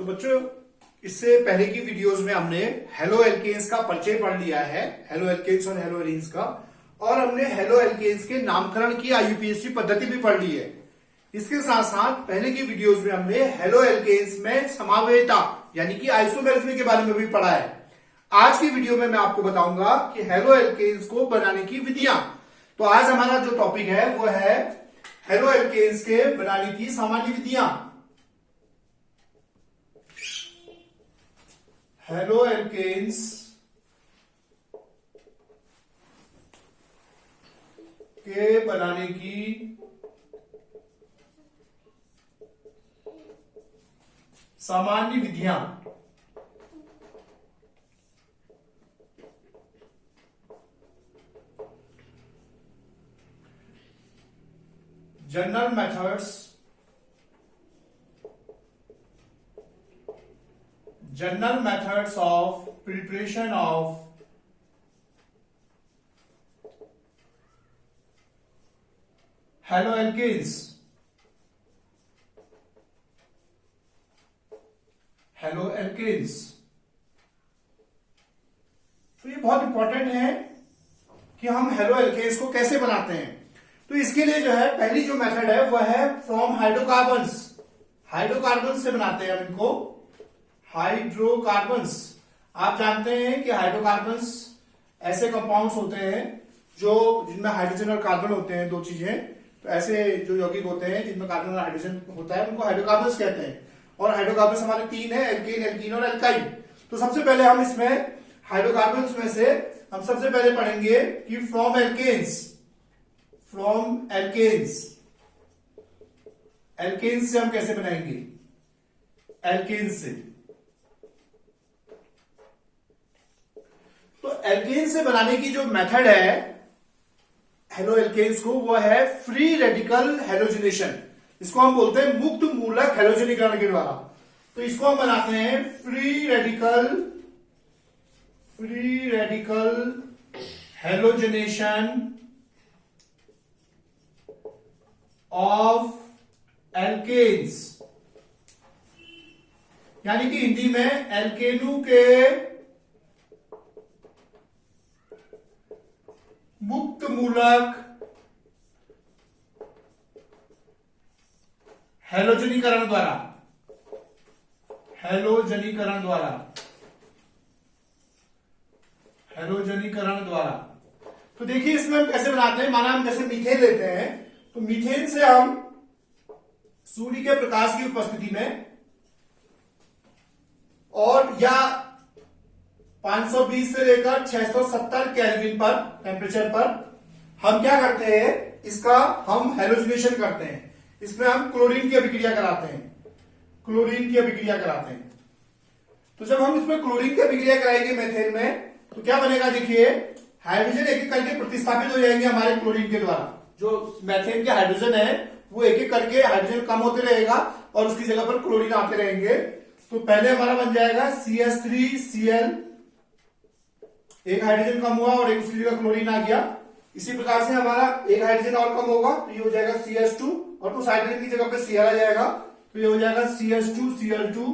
तो बच्चों, इससे पहले की वीडियोस में हमने हेलो एल्केन्स का परिचय पढ़ लिया है, हेलो एल्केन्स और हेलो एरीन्स का, और हमने हेलो एल्केन्स के नामकरण की आईयूपीएसी पद्धति भी पढ़ ली है। इसके साथ साथ पहले की वीडियोस में हमने हेलो एल्केन्स में समावेयता यानी कि आइसोमेरिज्म के बारे में भी पढ़ा है। आज की वीडियो में मैं आपको बताऊंगा कि हेलो एल्केन्स को बनाने की विधियां। तो आज हमारा जो टॉपिक है वो है हेलो एल्केन्स के बनाने की सामान्य विधियां। हेलो एल्केन्स के बनाने की सामान्य विधियां। General methods, general methods of preparation of haloalkanes। haloalkanes तो ये बहुत इंपॉर्टेंट है कि हम हेलो एल्केन्स को कैसे बनाते हैं। तो इसके लिए जो है पहली जो मेथड है वह है फ्रॉम हाइड्रोकार्बन्स। हाइड्रोकार्बन से बनाते हैं हम इनको, हाइड्रोकार्बन्स। आप जानते हैं कि हाइड्रोकार्बन्स ऐसे कंपाउंड्स होते हैं जो जिनमें हाइड्रोजन और कार्बन होते हैं, दो चीजें। तो ऐसे जो यौगिक होते हैं जिनमें कार्बन और हाइड्रोजन होता है उनको हाइड्रोकार्बन्स कहते हैं। और हाइड्रोकार्बन्स हमारे तीन है, एल्केन, एल्कीन और एल्काइन। तो सबसे पहले हम इसमें हाइड्रोकार्बन्स में से हम सबसे पहले पढ़ेंगे कि from alkanes. From alkanes, alkanes से हम कैसे बनाएंगे, एल्केन्स से। तो एल्केन से बनाने की जो मेथड है हेलो एल्केन्स को वो है फ्री रेडिकल हेलोजिनेशन। इसको हम बोलते हैं मुक्त मूलक हेलोजनीकरण के द्वारा। तो इसको हम बनाते हैं free radical halogenation of alkanes, यानी कि हिंदी में एल्केनू के मुक्त मूलक हेलोजनीकरण द्वारा। हेलोजनीकरण द्वारा। तो देखिए इसमें हम कैसे बनाते हैं। माना हम जैसे मीथेन लेते हैं, तो मीथेन से हम सूर्य के प्रकाश की उपस्थिति में और या 520 से लेकर 670 केल्विन पर टेम्परेचर पर हम क्या करते हैं, इसका हम हेलोजिनेशन करते हैं। इसमें हम क्लोरीन की अभिक्रिया कराते हैं, तो जब हम इसमें क्लोरीन की अभिक्रिया कराएंगे मेथेन में, तो क्या बनेगा देखिए, हाइड्रोजन एक एक करके प्रतिस्थापित हो जाएंगे हमारे क्लोरीन के द्वारा। जो मेथेन के हाइड्रोजन है वो एक एक करके हाइड्रोजन कम होते रहेगा और उसकी जगह पर क्लोरीन आते रहेंगे। तो पहले हमारा बन जाएगा CH3Cl, एक हाइड्रोजन कम हुआ और एक उसकी जगह क्लोरीन आ गया। इसी प्रकार से हमारा एक हाइड्रोजन और कम होगा तो ये हो जाएगा CH2 और उस हाइड्रोजन की जगह पे Cl आ जाएगा, तो ये हो जाएगा CH2Cl2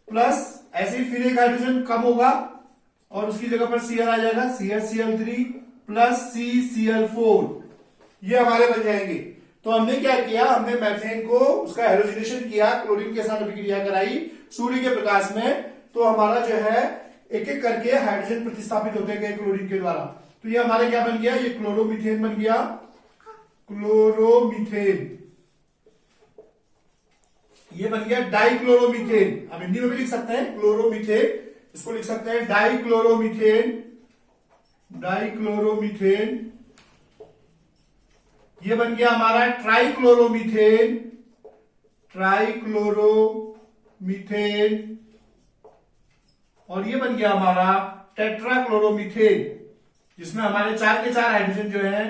प्लस ऐसे ही फिर एक हाइड्रोजन कम होगा और उसकी जगह पर Cl आ जाएगा, CHCl3 प्लस CCl4। ये हमारे बन जाएंगे। तो हमने क्या किया, हमने मेथेन को उसका हेलोजिनेशन किया, क्लोरीन के साथ अभिक्रिया कराई सूर्य के प्रकाश में, तो हमारा जो है एक एक करके हाइड्रोजन प्रतिस्थापित होते गए क्लोरीन के द्वारा। तो ये हमारे क्या बन गया, ये क्लोरोमीथेन बन गया, क्लोरोमीथेन। ये बन गया डाइक्लोरोमीथेन। हम हिंदी में भी लिख सकते हैं क्लोरोमीथेन, इसको लिख सकते हैं डाइक्लोरोमीथेन। ये बन गया हमारा ट्राइक्लोरोमीथेन। और ये बन गया हमारा टेट्राक्लोरोमीथेन, जिसमें हमारे 4 के 4 हाइड्रोजन जो है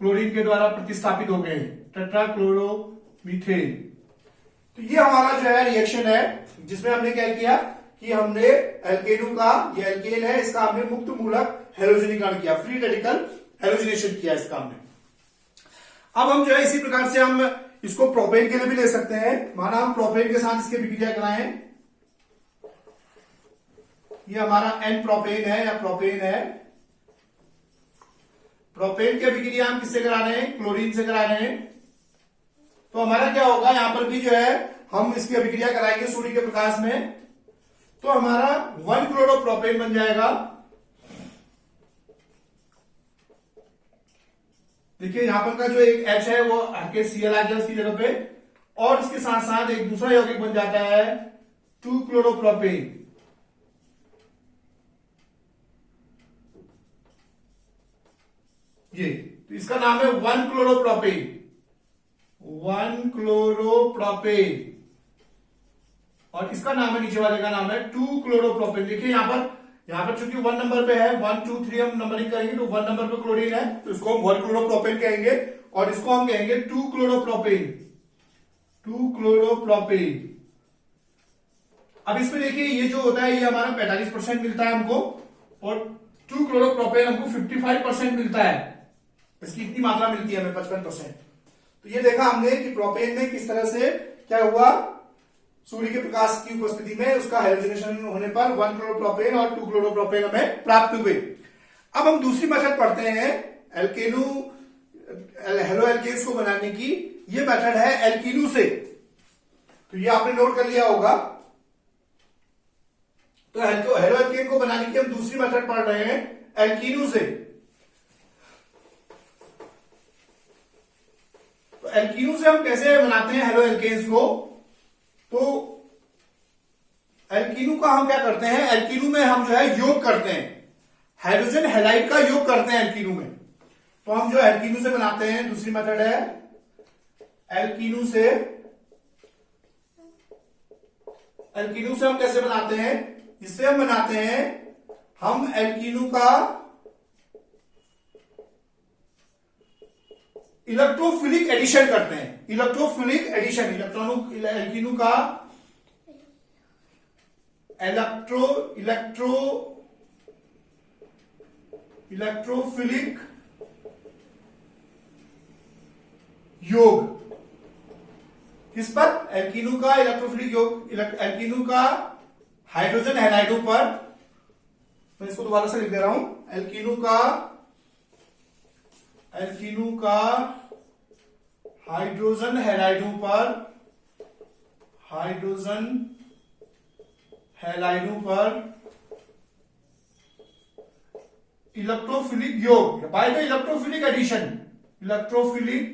क्लोरीन के द्वारा प्रतिस्थापित हो गए, टेट्राक्लोरोमीथेन। तो ये हमारा जो है रिएक्शन है जिसमें हमने क्या किया कि हमने एल्केनू का, ये एल्केन है, इसका हमने मुक्त मूलक हेलोजनीकरण किया, फ्री रेडिकल हेलोजिनेशन किया इसका हमने। अब हम जो है इसी प्रकार से हम इसको प्रोपेन के लिए भी ले सकते हैं। माना हम प्रोपेन के साथ इसकी अभिक्रिया कराएं, ये हमारा एन प्रोपेन है या प्रोपेन है। प्रोपेन की अभिक्रिया हम किससे करा रहे हैं? क्लोरीन से करा रहे हैं। तो हमारा क्या होगा, यहां पर भी जो है हम इसकी अभिक्रिया कराएंगे सूर्य के प्रकाश में, तो हमारा 1 क्लोरोप्रोपेन बन जाएगा। देखिए यहां पर का जो एक H है वो हटके Cl आ गया उसकी जगह पे, और इसके साथ साथ एक दूसरा यौगिक बन जाता है 2 क्लोरोप्रोपेन। ये तो इसका नाम है 1 क्लोरोप्रोपेन, 1 क्लोरोप्रोपेन, और इसका नाम है, नीचे वाले का नाम है 2 क्लोरोप्रोपेन। देखिए यहां पर चूंकि 1 नंबर पे है, 1 2 3 हम नंबरिंग करेंगे तो 1 नंबर पे क्लोरीन है, तो इसको हम 1 क्लोरोप्रोपेन कहेंगे, और इसको हम कहेंगे 2 क्लोरोप्रोपेन, 2 क्लोरोप्रोपेन। अब इसमें देखिए ये जो होता है ये हमारा 45% मिलता है हमको, और 2 क्लोरोप्रोपेन हमको 55% मिलता है। इसकी इतनी मात्रा मिलती है हमें 55%। तो ये देखा हमने कि प्रोपेन में किस तरह से क्या हुआ, सूर्य के प्रकाश की उपस्थिति में उसका हाइड्रोजनेशन होने पर 1 क्लोरोप्रोपेन और 2 क्लोरोप्रोपेन हमें प्राप्त हुए। अब हम दूसरी मेथड पढ़ते हैं हेलो एल्केन्स को बनाने की। ये मेथड है एल्कीनू से, तो ये आपने नोट कर लिया होगा। तो हेलो एल्केन को बनाने की हम दूसरी मेथड पढ़ रहे हैं एल्कीनू से। तो एल्कीनू से हम कैसे बनाते हैं हेलो एल्केन्स को? तो एल्कीनू का हम क्या करते हैं, एल्कीनू में हम जो है योग करते हैं, हाइड्रोजन हैलाइड का योग करते हैं एल्कीनू में। तो हम जो एल्कीनू से बनाते हैं, दूसरी मेथड है एल्कीनू से। एल्कीनू से हम कैसे बनाते हैं? इससे हम बनाते हैं, हम एल्कीनू का इलेक्ट्रोफिलिक एडिशन करते हैं, इलेक्ट्रोफिलिक एडिशन, एल्कीनू का इलेक्ट्रोफिलिक योग। किस पर? एल्कीनू का इलेक्ट्रोफिलिक योग, एल्कीनू का हाइड्रोजन हैलाइडों पर। मैं इसको दोबारा से लिख दे रहा हूं, एल्कीनू का हाइड्रोजन हैलाइडों पर, हाइड्रोजन हैलाइडों पर इलेक्ट्रोफिलिक योग by the electrophilic addition, electrophilic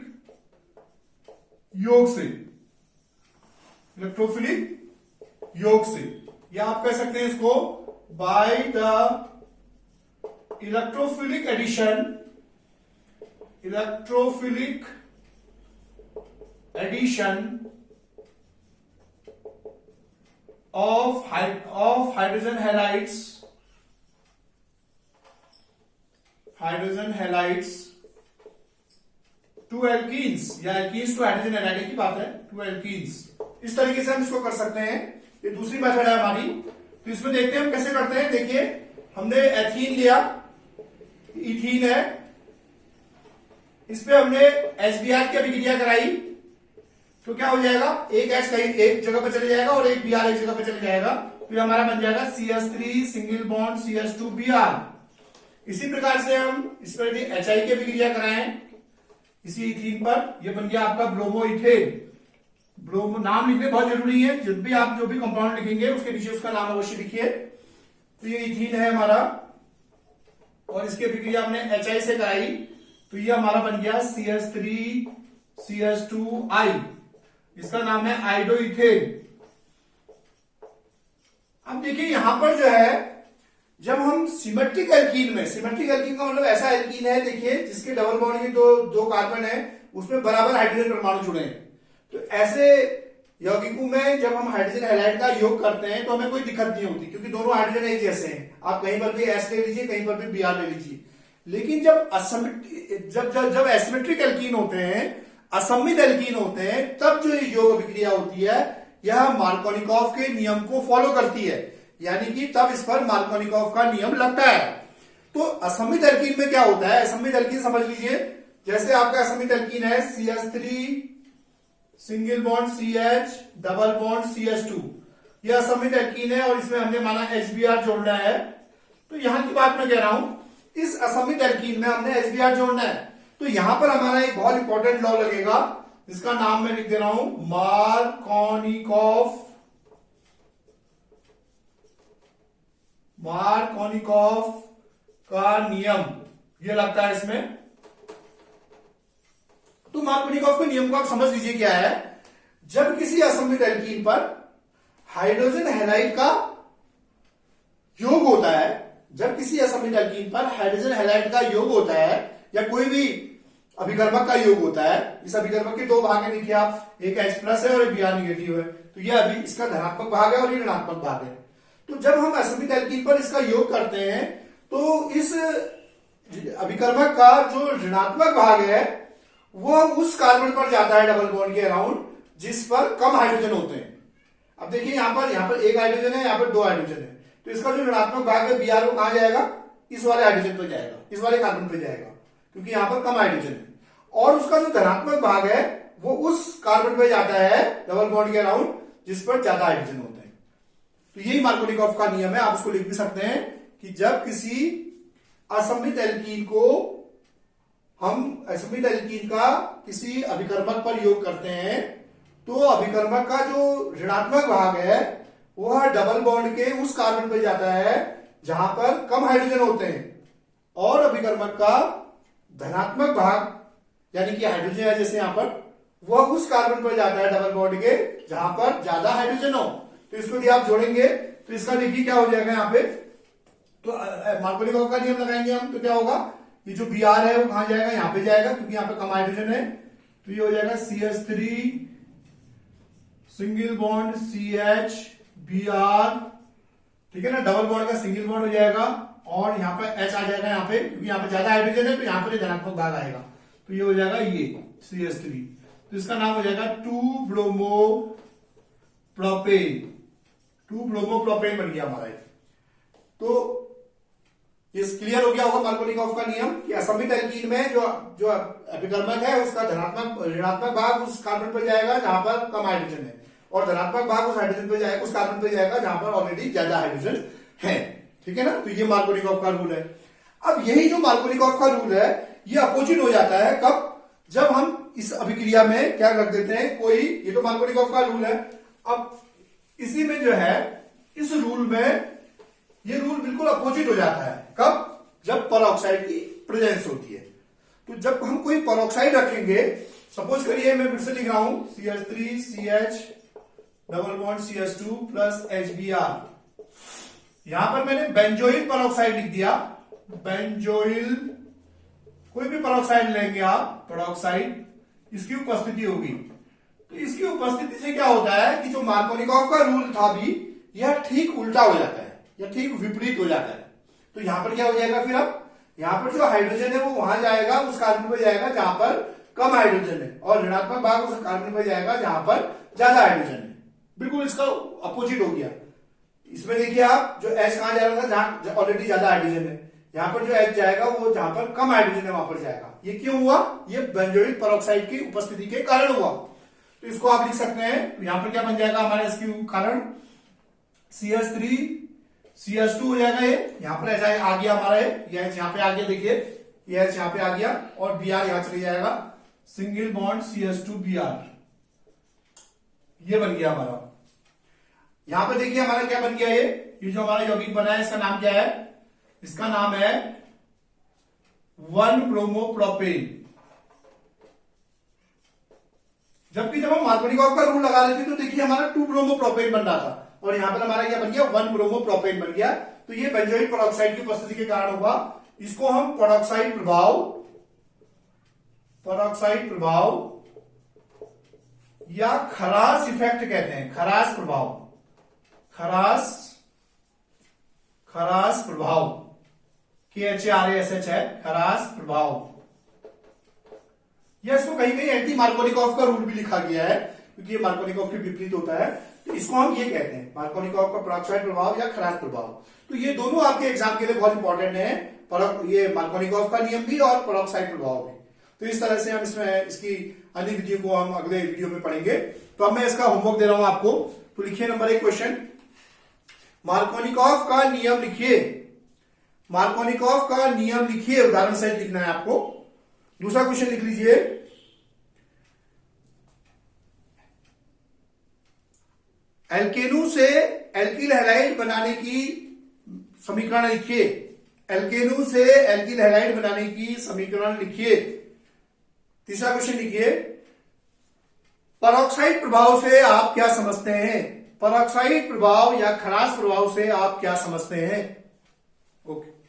योग से, इलेक्ट्रोफिलिक योग से, या आप कह सकते हैं इसको by the electrophilic addition, electrophilic addition of hydrogen halides, to alkenes, या एल्कीन्स टू हाइड्रोजन हैलाइड की बात है, टू एल्कीन्स। इस तरीके से हम इसको कर सकते हैं। ये दूसरी मेथड है हमारी। तो इसमें देखते हैं हम कैसे करते हैं। देखिए हमने एथीन लिया, इथीन है, इस पे हमने HBr की अभिक्रिया कराई, तो क्या हो जाएगा, एक H कहीं एक जगह पर चले जाएगा और एक Br एक जगह पर चले जाएगा, फिर हमारा बन जाएगा CH3 सिंगल बॉन्ड CH2Br। इसी प्रकार से हम इस पर यदि HI की अभिक्रिया कराएं इसी इथीन पर, यह बन गया आपका ब्रोमो इथेन। ब्रोमो नाम लिखने बहुत जरूरी है, जब भी आप जो भी कंपाउंड लिखेंगे उसके पीछे उसका नाम अवश्य लिखिए। तो ये इथीन है हमारा, और इसकी अभिक्रिया हमने HI से कराई, तो ये हमारा बन गया CH3 CH2I, इसका नाम है आइडोइथेन। अब देखिए यहां पर जो है, जब हम सिमेट्रिक एल्कीन में, सिमेट्रिक एल्कीन का मतलब ऐसा एल्कीन है देखिए जिसके डबल बॉन्ड में दो कार्बन है, उसमें बराबर हाइड्रोजन परमाणु जुड़े हैं। तो ऐसे यौगिकों में जब हम हाइड्रोजन हैलाइड का योग करते हैं तो हमें कोई दिक्कत नहीं होती, क्योंकि दोनों हाइड्रोजन एक जैसे हैं। आप कहीं पर भी एस ले लीजिए, कहीं पर भी Br ले लीजिए। लेकिन जब एसिमेट्रिक एल्कीन होते हैं, असममित एल्कीन होते हैं, तब जो योग अभिक्रिया होती है यह मार्कोनिकॉफ के नियम को फॉलो करती है, यानी कि तब इस पर मार्कोनिकॉफ का नियम लगता है। तो असममित एल्कीन में क्या होता है, असममित एल्कीन समझ लीजिए, जैसे आपका असममित एल्कीन है CH3 single bond CH, double bond CH2। यह असमित एल्कीन है और इसमें हमने माना HBr जोड़ना है। तो यहां की बात मैं कह रहा हूं, इस असमित एल्कीन में हमने HBr जोड़ना है। तो यहां पर हमारा एक बहुत इंपॉर्टेंट लॉ लगेगा, जिसका नाम मैं लिख दे रहा हूं, मार्कोनिकॉफ का नियम। ये लगता है इसमें। तो मार्कोनिकॉफ के नियम को आप समझ लीजिए क्या है। जब किसी असमित एल्कीन पर हाइड्रोजन हैलाइड का योग होता है, जब किसी असमित एल्कीन पर हाइड्रोजन हैलाइड का योग होता है या कोई भी अभिकर्मक का योग होता है, इस अभिकर्मक के दो भाग है, देखिए आप, एक H+ है और एक Br निगेटिव है। तो यह अभी इसका धनात्मक भाग है और ये ऋणात्मक भाग है। तो जब हम असमित एल्कीन पर इसका योग करते हैं तो इस अभिकर्मक का जो ऋणात्मक भाग है वो उस कार्बन पर जाता है डबल बॉन्ड के अराउंड जिस पर कम हाइड्रोजन होते हैं। अब देखिए यहां पर एक हाइड्रोजन है, यहां पर दो हाइड्रोजन है। तो इसका जो ऋणात्मक भाग है Br वो कहां जाएगा, इस वाले हाइड्रोजन पर जाएगा, इस वाले कार्बन पर जाएगा, क्योंकि यहां पर कम हाइड्रोजन है। और उसका जो धनात्मक भाग है वो उस कार्बन पर जाता है डबल बॉन्ड के अराउंड जिस पर ज्यादा हाइड्रोजन होते हैं। तो यही मार्कोनिकॉफ का नियम है। आप उसको लिख भी सकते हैं कि जब किसी असमित एल्कीन को हम असमित एल्कीन का किसी अभिकर्मक पर योग करते हैं तो अभिकर्मक का जो ऋणात्मक भाग है वह डबल बॉन्ड के उस कार्बन पर जाता है जहां पर कम हाइड्रोजन होते हैं, और अभिकर्मक का धनात्मक भाग यानी कि हाइड्रोजन है जैसे यहां पर, वह उस कार्बन पर जाता है डबल बॉन्ड के जहां पर ज्यादा हाइड्रोजन हो। तो इसको यदि आप जोड़ेंगे तो इसका देखिए क्या हो जाएगा यहां पे। तो मार्कोनिकॉफ का नियम लगाएंगे हम तो क्या होगा, ये जो Br है वो कहां जाएगा, यहां पे जाएगा क्योंकि यहां पे कम हाइड्रोजन है। तो ये हो जाएगा CH3 single bond CH Br, ठीक है ना, डबल बॉन्ड का सिंगल बॉन्ड हो जाएगा और यहाँ पे H आ जाएगा यहाँ पे, क्योंकि यहाँ पे ज्यादा हाइड्रोजन है तो यहाँ पर धनात्मक भाग आएगा। तो ये हो जाएगा ये CH3। तो इसका नाम हो जाएगा 2-ब्रोमोप्रोपेन बन गया हमारा। तो ये क्लियर हो गया होगा मार्कोनिकॉफ का नियम कि असमित एल्कीन में जो अभिकर्मक है उसका धनात्मक ऋणात्मक भाग उस कार्बन पर जाएगा जहां पर कम हाइड्रोजन है, और धनात्मक भाग उस हाइड्रोजन पर जाएगा, उस कार्बन पर जाएगा जहां पर ऑलरेडी ज्यादा हाइड्रोजन है। ठीक है ना। तो ये मार्कोनिकॉफ का रूल है। अब यही जो मार्कोनिकॉफ का रूल है ये अपोजिट हो जाता है कब, जब हम इस अभिक्रिया में क्या रख देते हैं कोई, ये तो मार्कोनिकॉफ का रूल है। अब इसी में जो है इस रूल में ये रूल बिल्कुल अपोजिट हो जाता है कब, जब परऑक्साइड की प्रेजेंस होती है। तो जब हम कोई परऑक्साइड रखेंगे, सपोज करिए मैं फिर से लिख रहा हूं CH3 CH double bond CH2 plus HBr, यहां पर मैंने बेंजोइल परऑक्साइड लिख दिया। बेंजोइल कोई भी परऑक्साइड लेंगे आप, परऑक्साइड, इसकी उपस्थिति होगी। तो इसकी उपस्थिति से क्या होता है कि जो मार्कोनिकॉफ का रूल था भी यह ठीक उल्टा हो जाता है, यह ठीक विपरीत हो जाता है। तो यहां पर क्या हो जाएगा फिर, अब यहां पर जो हाइड्रोजन है वो वहां जाएगा, उस कार्बन पर जाएगा जहां पर कम हाइड्रोजन है, और ऋणात्मक भाग उस कार्बन पर जाएगा जहां पर ज्यादा हाइड्रोजन है। बिल्कुल इसका अपोजिट हो गया। इसमें देखिए आप, जो H कहां जा रहा था जहां ऑलरेडी ज्यादा हाइड्रोजन है, यहां पर जो H जाएगा वो जहां पर कम हाइड्रोजन है वहां पर जाएगा। ये क्यों हुआ, ये बेंजोइल परऑक्साइड की उपस्थिति के कारण हुआ। तो इसको आप लिख सकते हैं, तो यहां पर क्या बन जाएगा हमारे इसके कारण, CH3 CH2 हो जाएगा। ये यहां पर H आ गया हमारा, ये H यहां पे आ गया, देखिए ये H यहां पे आ गया, और Br यहां चले जाएगा, सिंगल बॉन्ड CH2 Br, ये बन गया हमारा। यहां पे देखिए हमारा क्या बन गया, ये जो हमारा यौगिक बना है इसका नाम क्या है, इसका नाम है 1-ब्रोमोप्रोपेन। जबकि जब हम मार्कोनिकॉफ का रूल लगा रहे थे तो देखिए हमारा 2-ब्रोमोप्रोपेन बन रहा था, और यहां पर हमारा क्या बन गया, 1-ब्रोमोप्रोपेन बन गया। तो ये बेंजोइल परऑक्साइड की उपस्थिति के कारण हुआ। इसको हम परऑक्साइड प्रभाव या खरास इफेक्ट कहते हैं, खरास प्रभाव KHARASH है, खरास प्रभाव। या इसको कहीं कहीं एंटी मार्कोनिकॉफ का रूल भी लिखा गया है, क्योंकि ये मार्कोनिकॉफ के विपरीत होता है। तो इसको हम ये कहते हैं मार्कोनिकॉफ का परऑक्साइड प्रभाव या खरास प्रभाव। तो ये दोनों आपके एग्जाम के लिए बहुत इंपॉर्टेंट है, ये मार्कोनिकॉफ का नियम भी और परऑक्साइड प्रभाव भी। तो इस तरह से हम इसमें इसकी अन्य विधियों को हम अगले वीडियो में पढ़ेंगे। तो अब मैं इसका होमवर्क दे रहा हूं आपको। तो लिखिए नंबर 1 क्वेश्चन, मार्कोनिकॉफ का नियम लिखिए। मार्कोनिकॉफ का नियम लिखिए, उदाहरण सहित लिखना है आपको। दूसरा क्वेश्चन लिख लीजिए, एल्केनू से एल्किल हैलाइड बनाने की समीकरण लिखिए। एल्केनू से एल्किल हैलाइड बनाने की समीकरण लिखिए। तीसरा क्वेश्चन लिखिए, परऑक्साइड प्रभाव से आप क्या समझते हैं। परऑक्साइड प्रभाव या खराश प्रभाव से आप क्या समझते हैं। ओके।